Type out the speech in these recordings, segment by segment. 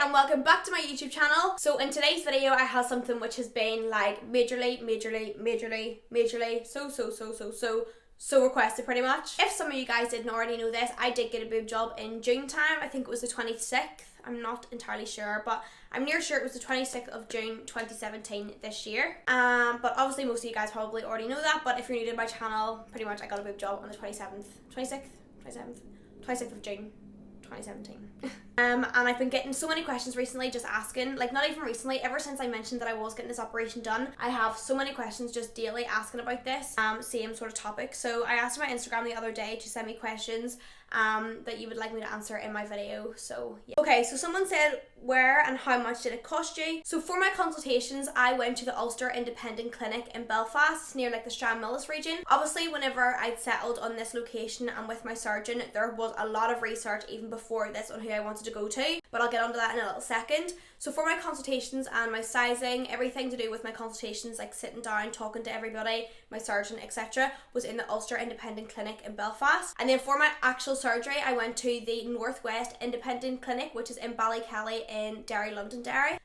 and welcome back to my YouTube channel. So in today's video I have something which has been like majorly so requested pretty much. If some of you guys didn't already know this, I did get a boob job in June time. I think it was the 26th. I'm not entirely sure, but I'm near sure it was the 26th of June 2017 this year. But obviously most of you guys probably already know that, but if you're new to my channel, pretty much I got a boob job on the 26th of June 2017. And I've been getting so many questions recently just asking, like not even recently, ever since I mentioned that I was getting this operation done, I have so many questions just daily asking about this same sort of topic. So I asked my Instagram the other day to send me questions that you would like me to answer in my video. So yeah. Okay, so someone said, where and how much did it cost you? So for my consultations, I went to the Ulster Independent Clinic in Belfast, near like the Stranmillis region. Obviously whenever I'd settled on this location and with my surgeon, there was a lot of research even before this on who I wanted to go to, but I'll get onto that in a little second. So for my consultations and my sizing, everything to do with my consultations, like sitting down, talking to everybody, my surgeon, etc., was in the Ulster Independent Clinic in Belfast. And then for my actual surgery, I went to the Northwest Independent Clinic, which is in Ballykelly in Derry, Londonderry,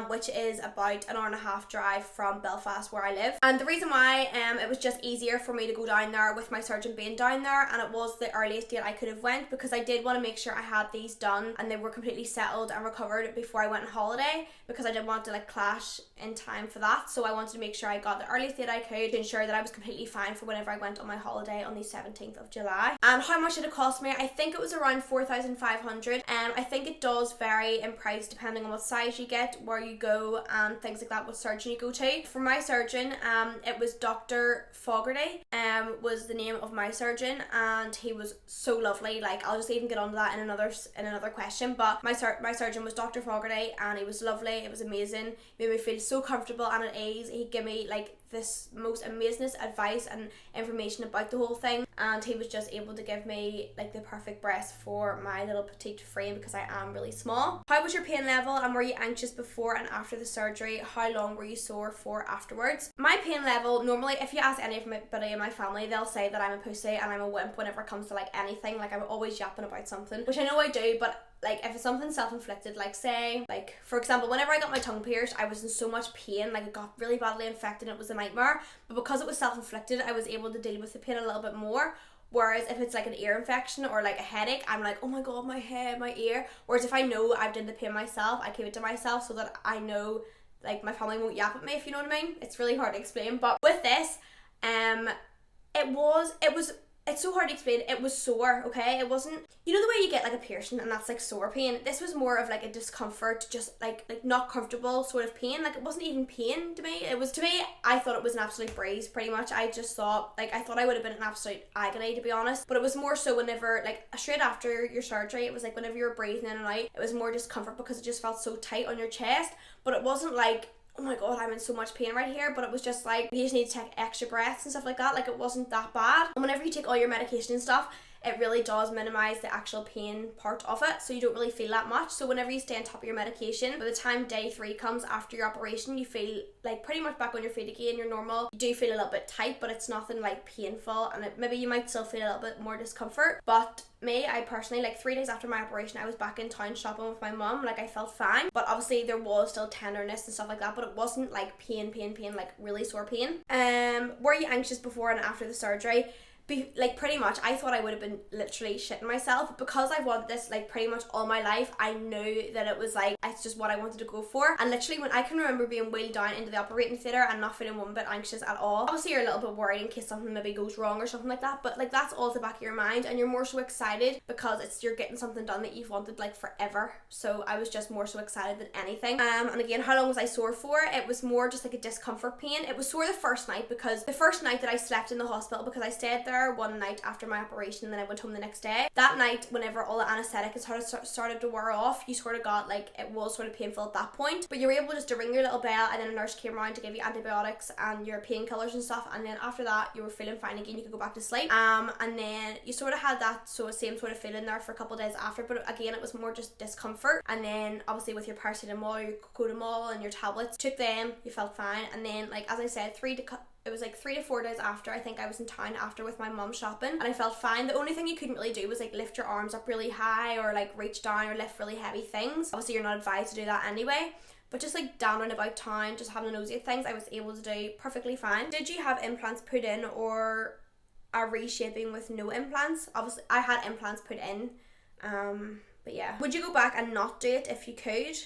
which is about an hour and a half drive from Belfast where I live. And the reason why it was just easier for me to go down there with my surgeon being down there, and it was the earliest date I could have went, because I did want to make sure I had these done and they were completely settled and recovered before I went on holiday, because I didn't want to like clash in time for that. So I wanted to make sure I got the earliest date I could to ensure that I was completely fine for whenever I went on my holiday on the 17th of July. And how much did it cost me? I think it was around 4,500. I think it does vary in price depending on what size you get, where you go, and things like that, what surgeon you go to. For my surgeon, it was Dr. Fogarty, was the name of my surgeon, and he was so lovely. Like, I'll just even get onto that in another question, but my surgeon was Dr. Fogarty, and he was lovely. It was amazing. Made me feel so comfortable and at ease. He gave me like this most amazing advice and information about the whole thing, and he was just able to give me like the perfect breast for my little petite frame, because I am really small. How was your pain level, and were you anxious before and after the surgery? How long were you sore for afterwards? My pain level, normally if you ask anybody in my family, they'll say that I'm a pussy and I'm a wimp whenever it comes to like anything. Like, I'm always yapping about something, which I know I do, but like if it's something self-inflicted, like say, like for example, whenever I got my tongue pierced, I was in so much pain, like it got really badly infected and it was a nightmare, but because it was self-inflicted, I was able to deal with the pain a little bit more. Whereas if it's like an ear infection or like a headache, I'm like, oh my god, my head, my ear. Whereas if I know I've done the pain myself, I keep it to myself so that I know like my family won't yap at me, if you know what I mean. It's really hard to explain, but with this, it's so hard to explain. It was sore, okay? It wasn't, you know the way you get like a piercing and that's like sore pain? This was more of like a discomfort, just like not comfortable sort of pain. Like, it wasn't even pain to me. It was, to me, I thought it was an absolute breeze pretty much. I just thought, like, I thought I would have been in absolute agony, to be honest. But it was more so whenever, like straight after your surgery, it was like whenever you were breathing in and out, it was more discomfort because it just felt so tight on your chest. But it wasn't like, oh my god, I'm in so much pain right here, but it was just like, you just need to take extra breaths and stuff like that. Like, it wasn't that bad. And whenever you take all your medication and stuff, it really does minimize the actual pain part of it, so you don't really feel that much. So whenever you stay on top of your medication, by the time day 3 comes after your operation, you feel like pretty much back on your feet again, you're normal. You do feel a little bit tight, but it's nothing like painful, and maybe you might still feel a little bit more discomfort. But me, I personally, like 3 days after my operation, I was back in town shopping with my mum. Like, I felt fine, but obviously there was still tenderness and stuff like that, but it wasn't like pain, like really sore pain. Were you anxious before and after the surgery? Like, pretty much, I thought I would have been literally shitting myself, because I've wanted this like pretty much all my life. I knew that it was like, it's just what I wanted to go for. And literally, when I can remember being wheeled down into the operating theatre and not feeling one bit anxious at all. Obviously you're a little bit worried in case something maybe goes wrong or something like that, but like that's all at the back of your mind, and you're more so excited because you're getting something done that you've wanted like forever. So I was just more so excited than anything. And again, how long was I sore for? It was more just like a discomfort pain. It was sore the first night, because the first night that I slept in the hospital, because I stayed there one night after my operation and then I went home the next day. That night, whenever all the anaesthetic started to wear off, you sort of got like, it was sort of painful at that point, but you were able just to ring your little bell, and then a nurse came around to give you antibiotics and your painkillers and stuff, and then after that you were feeling fine again, you could go back to sleep. And then you sort of had that same sort of feeling there for a couple of days after, but again it was more just discomfort. And then obviously with your paracetamol, your cocodamol and your tablets, took them, you felt fine. And then, like as I said, It was like 3 to 4 days after, I think I was in town after with my mum shopping, and I felt fine. The only thing you couldn't really do was like lift your arms up really high or like reach down or lift really heavy things. Obviously you're not advised to do that anyway, but just like down and about town, just having a nosy at things, I was able to do perfectly fine. Did you have implants put in or a reshaping with no implants? Obviously I had implants put in, but yeah. Would you go back and not do it if you could?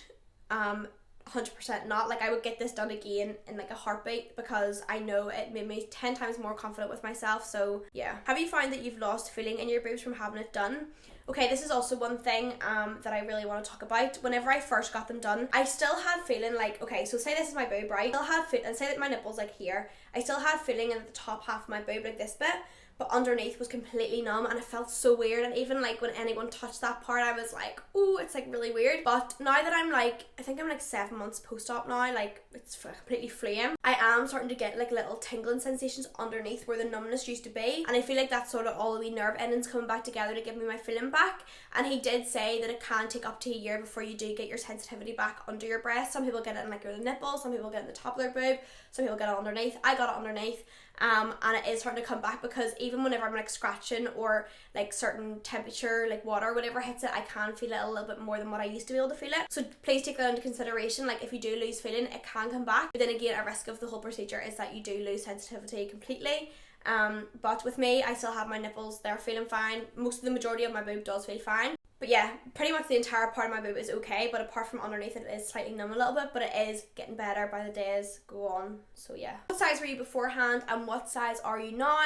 100% not. Like, I would get this done again in like a heartbeat, because I know it made me 10 times more confident with myself. So yeah. Have you found that you've lost feeling in your boobs from having it done? Okay, this is also one thing that I really want to talk about. Whenever I first got them done, I still had feeling like, okay, so say this is my boob, right? I still had and say that my nipple's like here. I still had feeling in the top half of my boob, like this bit, but underneath was completely numb, and it felt so weird. And even like when anyone touched that part, I was like, ooh, it's like really weird. But now that I'm like, I think I'm like 7 months post-op now, like it's completely fleeing, I am starting to get like little tingling sensations underneath where the numbness used to be, and I feel like that's sort of all the wee nerve endings coming back together to give me my feeling back. And he did say that it can take up to a year before you do get your sensitivity back under your breast. Some people get it in like their nipple, some people get it in the top of their boob, some people get it underneath. I got it underneath. And it is starting to come back, because even whenever I'm like scratching or like certain temperature, like water or whatever hits it, I can feel it a little bit more than what I used to be able to feel it. So please take that into consideration. Like, if you do lose feeling, it can come back, but then again, a risk of the whole procedure is that you do lose sensitivity completely. But with me, I still have my nipples, they're feeling fine. Most of the majority of my boob does feel fine. But yeah, pretty much the entire part of my boob is okay, but apart from underneath it is slightly numb a little bit, but it is getting better by the days go on. So yeah. What size were you beforehand and what size are you now?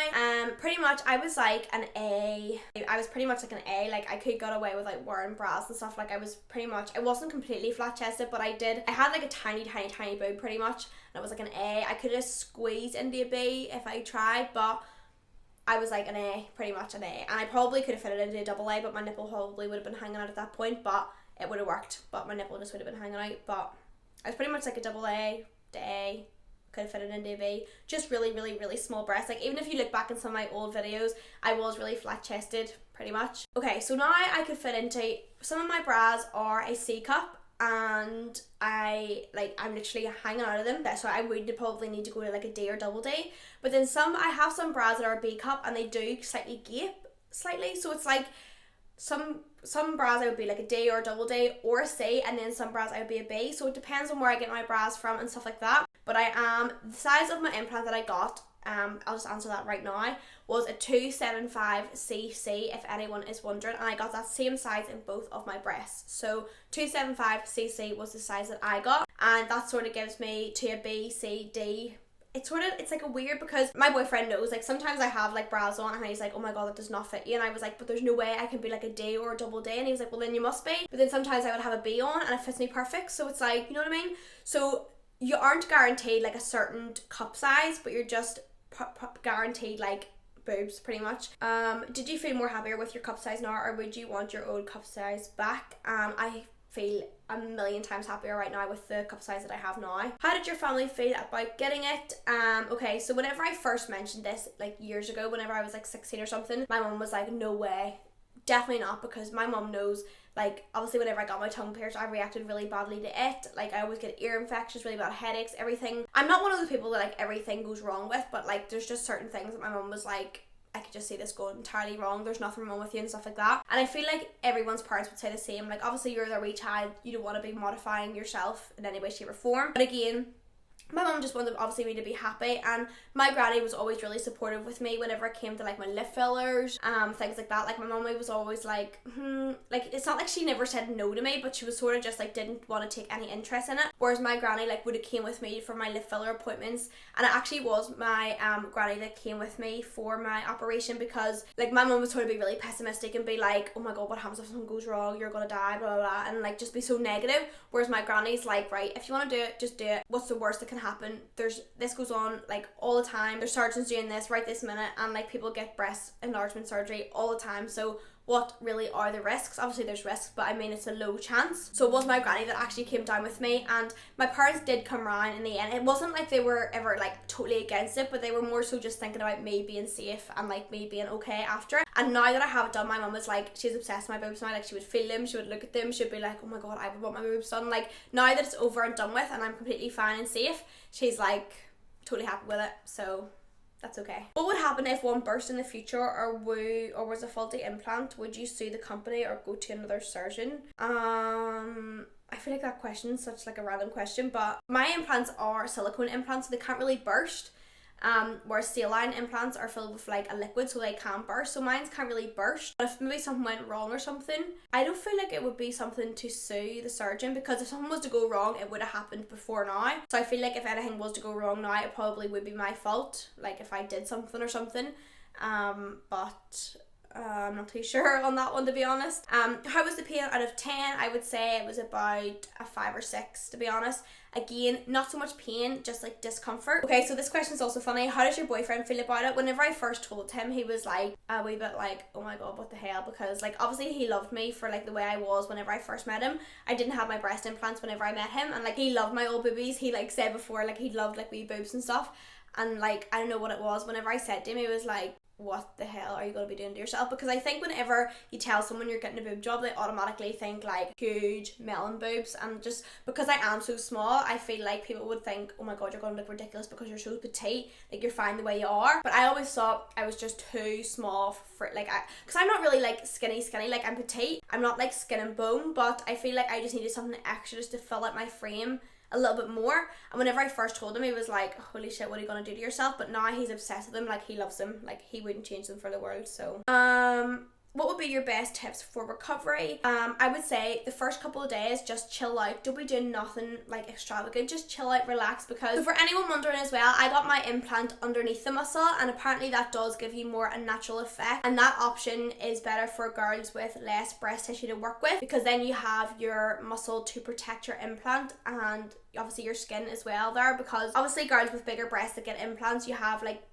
Pretty much I was like an A. I was pretty much like an A. Like, I could get away with like wearing bras and stuff. Like, I was pretty much, I wasn't completely flat chested, but I had like a tiny boob pretty much, and it was like an A. I could have squeezed into a B if I tried, but I was like an A, pretty much an A. And I probably could have fit it into a double A, but my nipple probably would have been hanging out at that point, but it would have worked. But my nipple just would have been hanging out. But I was pretty much like a double A to A, could have fit it into a B. Just really, really, really small breasts. Like, even if you look back in some of my old videos, I was really flat chested, pretty much. Okay, so now I could fit into, some of my bras are a C cup, and I'm literally hanging out of them. So I would probably need to go to like a D or double D. But then I have some bras that are a B cup, and they do slightly gape slightly. So it's like some bras I would be like a D or a double D or a C, and then some bras I would be a B. So it depends on where I get my bras from and stuff like that. But the size of my implant that I got, I'll just answer that right now, was a 275cc, if anyone is wondering, and I got that same size in both of my breasts. So 275cc was the size that I got, and that sort of gives me to a B, C, D. It's like a weird, because my boyfriend knows, like, sometimes I have like bras on and he's like, oh my god, that does not fit you, and I was like, but there's no way I can be like a D or a double D, and he was like, well then you must be. But then sometimes I would have a B on and it fits me perfect, so it's like, you know what I mean? So you aren't guaranteed like a certain cup size, but you're just guaranteed like boobs, pretty much. Did you feel more happier with your cup size now, or would you want your old cup size back? I feel a million times happier right now with the cup size that I have now. How did your family feel about getting it? Okay, so whenever I first mentioned this, like years ago, whenever I was like 16 or something, my mum was like, no way, definitely not, because my mum knows, like, obviously whenever I got my tongue pierced, I reacted really badly to it. Like, I always get ear infections, really bad headaches, everything. I'm not one of those people that like everything goes wrong with, but like there's just certain things that my mum was like, I could just see this going entirely wrong, there's nothing wrong with you and stuff like that. And I feel like everyone's parents would say the same. Like, obviously you're their wee child, you don't want to be modifying yourself in any way, shape or form. But again, my mum just wanted obviously me to be happy, and my granny was always really supportive with me whenever it came to like my lip fillers, things like that. Like, my mum was always like, like, it's not like she never said no to me, but she was sort of just like didn't want to take any interest in it. Whereas my granny like would have came with me for my lip filler appointments, and it actually was my granny that came with me for my operation, because like my mum would sort of be really pessimistic and be like, oh my god, what happens if something goes wrong, you're gonna die, blah blah blah, and like just be so negative. Whereas my granny's like, right, if you want to do it, just do it. What's the worst that can happen? This goes on like all the time. There's surgeons doing this right this minute, and like people get breast enlargement surgery all the time. So what really are the risks? Obviously there's risks, but I mean it's a low chance. So it was my granny that actually came down with me, and my parents did come round in the end. It wasn't like they were ever like totally against it, but they were more so just thinking about me being safe and like me being okay after it. And now that I have it done, my mum is like, she's obsessed with my boobs now. Like, she would feel them, she would look at them, she'd be like, oh my god, I would want my boobs done. Like, now that it's over and done with and I'm completely fine and safe, she's like, totally happy with it, so that's okay. What would happen if one burst in the future or was a faulty implant? Would you sue the company or go to another surgeon? I feel like that question is such like a random question, but my implants are silicone implants, so they can't really burst. Whereas saline implants are filled with like a liquid, so they can burst, so mine can't really burst. But if maybe something went wrong or something, I don't feel like it would be something to sue the surgeon, because if something was to go wrong, it would have happened before now. So I feel like if anything was to go wrong now, it probably would be my fault, like if I did something or something. But I'm not too sure on that one, to be honest. How was the pain out of 10? I would say it was about a 5 or 6, to be honest. Again, not so much pain, just like discomfort. Okay, so this question is also funny. How does your boyfriend feel about it? Whenever I first told him, he was like a wee bit like, oh my god, what the hell? Because like obviously he loved me for like the way I was whenever I first met him. I didn't have my breast implants whenever I met him, and like he loved my old boobies. He like said before like he loved like wee boobs and stuff, and like I don't know what it was. Whenever I said to him, he was like, what the hell are you going to be doing to yourself? Because I think whenever you tell someone you're getting a boob job, they automatically think like huge melon boobs, and just because I am so small, I feel like people would think, oh my god, you're going to look ridiculous because you're so petite, like you're fine the way you are. But I always thought I was just too small for like, because I'm not really like skinny, like I'm petite, I'm not like skin and bone, but I feel like I just needed something extra just to fill out my frame a little bit more. And whenever I first told him, he was like, holy shit, what are you gonna do to yourself? But now he's obsessed with them, like he loves them, like he wouldn't change them for the world. So what would be your best tips for recovery? I would say the first couple of days, just chill out. Don't be doing nothing like extravagant. Just chill out, relax. Because so for anyone wondering as well, I got my implant underneath the muscle, and apparently that does give you more a natural effect, and that option is better for girls with less breast tissue to work with, because then you have your muscle to protect your implant and obviously your skin as well there, because obviously girls with bigger breasts that get implants, you have like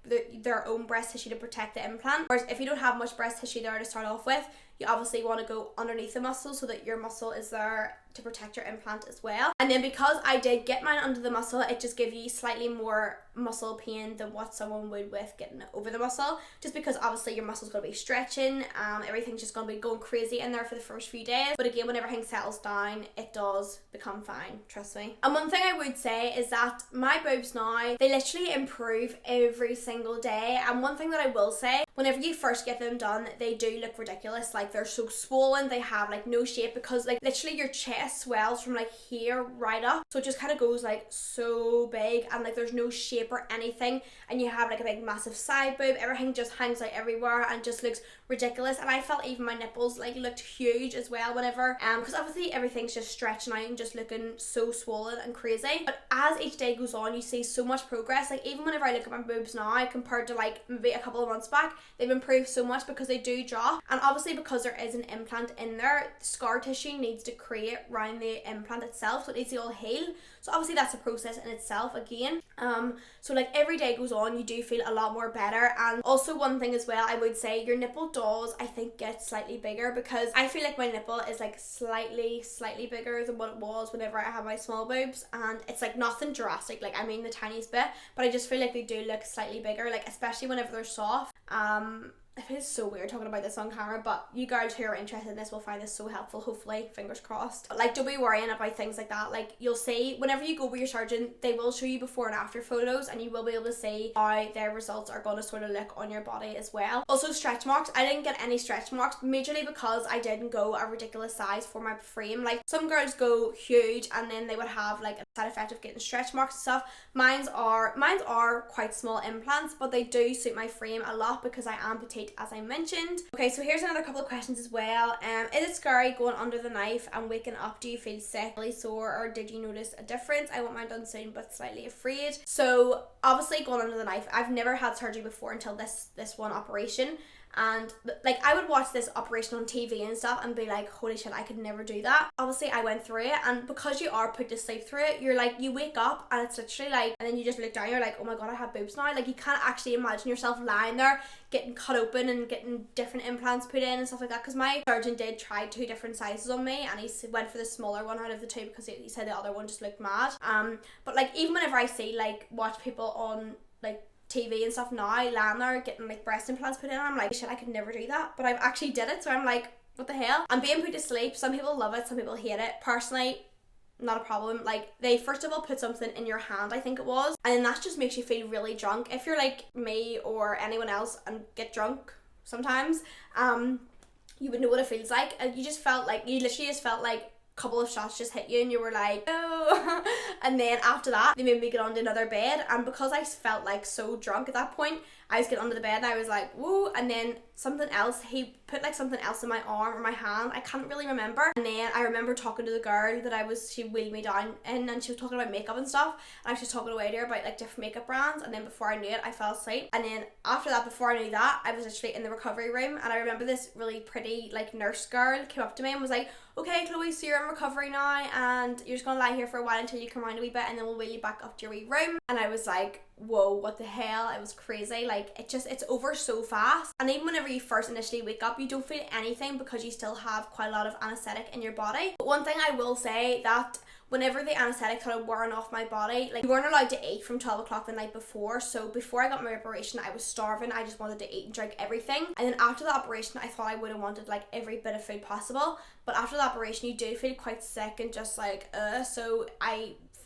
their own breast tissue to protect the implant, whereas if you don't have much breast tissue there to start off with, you obviously want to go underneath the muscle so that your muscle is there to protect your implant as well. And then because I did get mine under the muscle, it just gives you slightly more muscle pain than what someone would with getting it over the muscle, just because obviously your muscle's going to be stretching, everything's just going to be going crazy in there for the first few days. But again, when everything settles down, it does become fine, trust me. And one thing I would say is that my boobs now, they literally improve every single day. And one thing that I will say, whenever you first get them done, they do look ridiculous. Like they're so swollen, they have like no shape, because like literally your chest swells from like here right up, so it just kind of goes like so big, and like there's no shape or anything, and you have like a big massive side boob. Everything just hangs out everywhere and just looks ridiculous. And I felt even my nipples like looked huge as well whenever because obviously everything's just stretching out and just looking so swollen and crazy. But as each day goes on, you see so much progress. Like even whenever I look at my boobs now compared to like maybe a couple of months back, they've improved so much because they do drop. And obviously because there is an implant in there, scar tissue needs to create around the implant itself, so it needs to all heal. So obviously that's a process in itself again. So like every day goes on, you do feel a lot more better. And also one thing as well, I would say your nipple does, I think, get slightly bigger, because I feel like my nipple is like slightly bigger than what it was whenever I had my small boobs, and it's like nothing drastic, like I mean the tiniest bit, but I just feel like they do look slightly bigger, like especially whenever they're soft. It feels so weird talking about this on camera, but you girls who are interested in this will find this so helpful, hopefully, fingers crossed. But like, don't be worrying about things like that. Like you'll see whenever you go with your surgeon, they will show you before and after photos, and you will be able to see how their results are going to sort of look on your body as well. Also stretch marks, I didn't get any stretch marks, majorly because I didn't go a ridiculous size for my frame. Like some girls go huge and then they would have like a side effect of getting stretch marks and stuff. Mine's are quite small implants, but they do suit my frame a lot because I am petite, as I mentioned. Okay, so here's another couple of questions as well. Is it scary going under the knife and waking up? Do you feel sick, really sore, or did you notice a difference? I want mine done soon, but slightly afraid. So obviously going under the knife, I've never had surgery before until this one operation. And like I would watch this operation on TV and stuff and be like, holy shit, I could never do that. Obviously I went through it, and because you are put to sleep through it, you're like, you wake up and it's literally like, and then you just look down, you're like, oh my god, I have boobs now. Like you can't actually imagine yourself lying there getting cut open and getting different implants put in and stuff like that, because my surgeon did try 2 different sizes on me, and he went for the smaller one out of the 2 because he said the other one just looked mad. But like even whenever I see like watch people on like TV and stuff now lying there getting like breast implants put in, I'm like, shit, I could never do that, but I've actually did it, so I'm like, what the hell? I'm being put to sleep. Some people love it, some people hate it. Personally, not a problem. Like, they first of all put something in your hand, I think it was, and then that just makes you feel really drunk. If you're like me or anyone else and get drunk sometimes, you would know what it feels like, and you literally just felt like a couple of shots just hit you and you were like, oh. And then after that they made me get onto another bed, and because I felt like so drunk at that point, I was getting under the bed and I was like, whoa. And then he put like something else in my arm or my hand, I can't really remember. And then I remember talking to the girl that she wheeled me down in, and she was talking about makeup and stuff, and I was just talking away to her about like different makeup brands, and then before I knew it I fell asleep. And then after that, before I knew that, I was literally in the recovery room, and I remember this really pretty like nurse girl came up to me and was like, okay Chloe, so you're in recovery now and you're just gonna lie here for a while until you come around a wee bit, and then we'll wheel you back up to your wee room. And I was like, whoa, what the hell? It was crazy. Like, it's over so fast. And even whenever you first initially wake up, you don't feel anything because you still have quite a lot of anesthetic in your body. But one thing I will say, that whenever the anesthetic started wearing off my body, like, we weren't allowed to eat from 12 o'clock the night before, so before I got my operation I was starving. I just wanted to eat and drink everything, and then after the operation I thought I would have wanted like every bit of food possible, but after the operation you do feel quite sick and just like so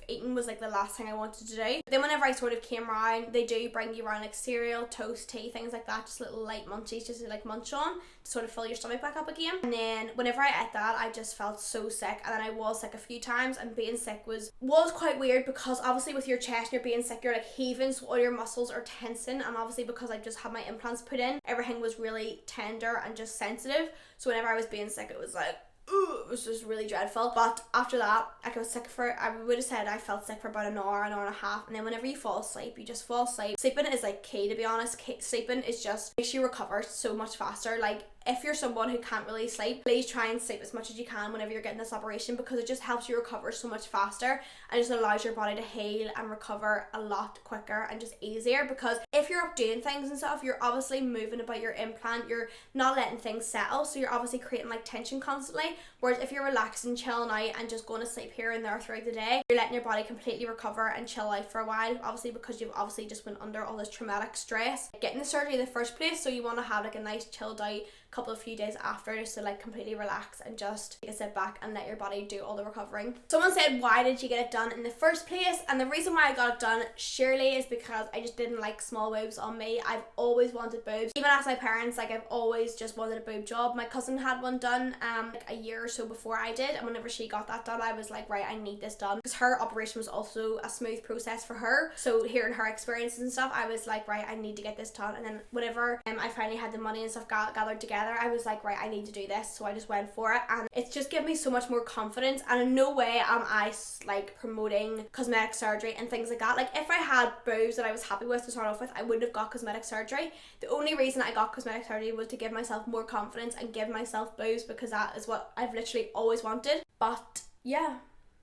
eating was like the last thing I wanted to do. But then whenever I sort of came around, they do bring you around like cereal, toast, tea, things like that, just little light munchies just to like munch on to sort of fill your stomach back up again. And then whenever I ate that, I just felt so sick, and then I was sick a few times, and being sick was quite weird because obviously with your chest you're being sick, you're like heaving, so all your muscles are tensing, and obviously because I just had my implants put in, everything was really tender and just sensitive, so whenever I was being sick it was like, ooh, it was just really dreadful. But after that, like, I would have said I felt sick for about an hour and a half, and then whenever you fall asleep, you just fall asleep. Sleeping is like key, to be honest. Sleeping is just makes you recover so much faster. Like, if you're someone who can't really sleep, please try and sleep as much as you can whenever you're getting this operation, because it just helps you recover so much faster and just allows your body to heal and recover a lot quicker and just easier. Because if you're up doing things and stuff, you're obviously moving about your implant, you're not letting things settle, so you're obviously creating like tension constantly. Whereas if you're relaxing, chilling out and just going to sleep here and there throughout the day, you're letting your body completely recover and chill out for a while, obviously because you've obviously just been under all this traumatic stress getting the surgery in the first place. So you want to have like a nice chilled out couple of few days after, just to like completely relax and just take a sit back and let your body do all the recovering. Someone said, why did you get it done in the first place? And the reason why I got it done surely is because I just didn't like small boobs on me. I've always wanted boobs, even as my parents, like I've always just wanted a boob job. My cousin had one done like a year or so before I did, and whenever she got that done I was like, right, I need this done, because her operation was also a smooth process for her. So hearing her experiences and stuff, I was like, right, I need to get this done. And then whenever I finally had the money and stuff gathered together, I was like, right, I need to do this. So I just went for it, and it's just given me so much more confidence. And in no way am I like promoting cosmetic surgery and things like that. Like, if I had boobs that I was happy with to start off with, I wouldn't have got cosmetic surgery. The only reason I got cosmetic surgery was to give myself more confidence and give myself boobs, because that is what I've literally always wanted. But yeah,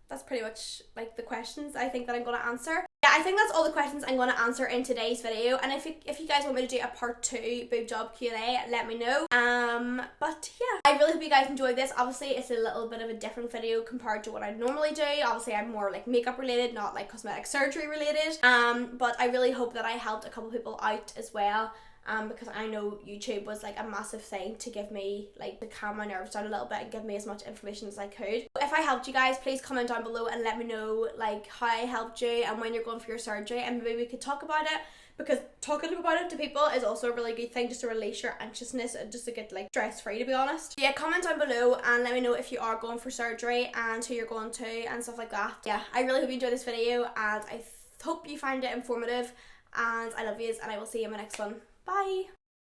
that's pretty much like the questions I think that I'm going to answer. Yeah, I think that's all the questions I'm going to answer in today's video, and if you guys want me to do a part 2 boob job Q&A, let me know. But yeah, I really hope you guys enjoyed this. Obviously it's a little bit of a different video compared to what I normally do. Obviously I'm more like makeup related, not like cosmetic surgery related, but I really hope that I helped a couple people out as well. Because I know YouTube was like a massive thing to give me, like, to calm my nerves down a little bit and give me as much information as I could. If I helped you guys, please comment down below and let me know like how I helped you and when you're going for your surgery, and maybe we could talk about it, because talking about it to people is also a really good thing, just to release your anxiousness and just to get like stress free, to be honest. Yeah, comment down below and let me know if you are going for surgery and who you're going to and stuff like that. Yeah, I really hope you enjoyed this video, and I hope you find it informative, and I love yous, and I will see you in my next one. Bye!